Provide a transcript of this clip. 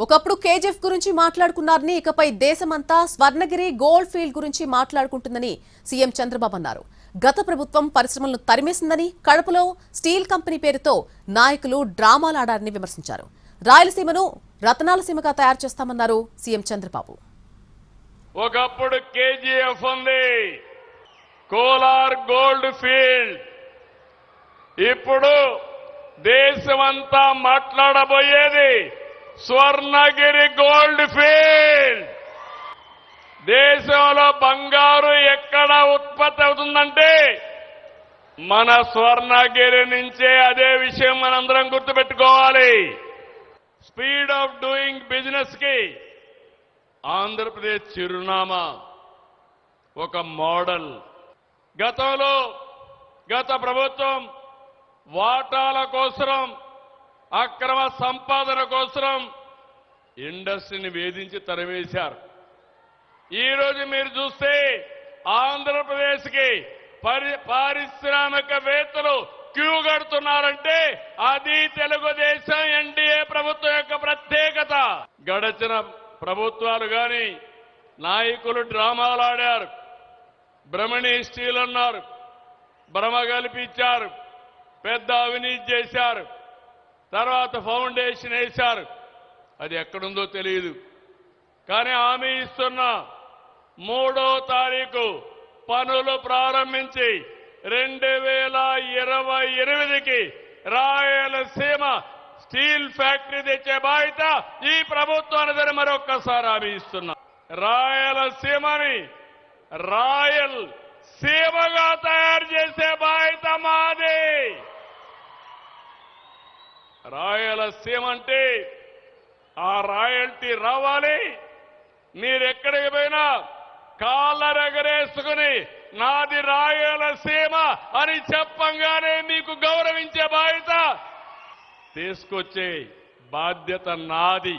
ఒకప్పుడు కేజీఎఫ్ గురించి మాట్లాడుకున్నారని ఇకపై దేశమంతా స్వర్ణగిరి గోల్డ్ ఫీల్డ్ గురించి మాట్లాడుకుంటుందని సీఎం చంద్రబాబు అన్నారు. గత ప్రభుత్వం పరిశ్రమలను తరిమేసిందని, కడపలో స్టీల్ కంపెనీ పేరుతో నాయకులు డ్రామాలాడారని విమర్శించారు. రాయలసీమను రతనాల సీమగా తయారు చేస్తామన్నారు సీఎం చంద్రబాబు. ఒకప్పుడు కేజీఎఫ్ ఉంది, కోలార్ గోల్డ్ ఫీల్డ్. ఇప్పుడు దేశమంతా మాట్లాడబోయేది స్వర్ణగిరి గోల్డ్ ఫీల్డ్. దేశంలో బంగారు ఎక్కడ ఉత్పత్తి అవుతుందంటే మన స్వర్ణగిరి నుంచే. అదే విషయం మనందరం గుర్తుపెట్టుకోవాలి. స్పీడ్ ఆఫ్ డూయింగ్ బిజినెస్ కి ఆంధ్రప్రదేశ్ చిరునామా, ఒక మోడల్. గతంలో గత ప్రభుత్వం వాటాల కోసం, అక్రమ సంపాదన కోసం ఇండస్ట్రీని వేధించి తరిమేశారు. ఈరోజు మీరు చూస్తే ఆంధ్రప్రదేశ్కి పారిశ్రామికవేత్తలు క్యూ కడుతున్నారంటే అది తెలుగుదేశం ఎన్డీఏ ప్రభుత్వం యొక్క ప్రత్యేకత. గడచిన ప్రభుత్వాలు గాని నాయకులు డ్రామాలాడారు. బ్రహ్మణి స్టీల్ అన్నారు, భ్రమ కల్పించారు, పెద్ద అవినీతి చేశారు, తర్వాత ఫౌండేషన్ వేశారు. అది ఎక్కడుందో తెలియదు. కానీ హామీ ఇస్తున్నా, 3వ తారీఖు పనులు ప్రారంభించి 2028కి రాయలసీమ స్టీల్ ఫ్యాక్టరీ తెచ్చే బాధ్యత ఈ ప్రభుత్వానికి మరొక్కసారి హామీ ఇస్తున్నా. రాయలసీమని రాయల్ సీమగా తయారు చేసే బాధ్యత మాది. రాయలసీమ అంటే ఆ రాయల్టీ రావాలి. మీరెక్కడికి పోయినా కాళ్ళరెగరేసుకుని నాది రాయలసీమ అని చెప్పంగానే మీకు గౌరవించే బాధ్యత తీసుకొచ్చే బాధ్యత నాది.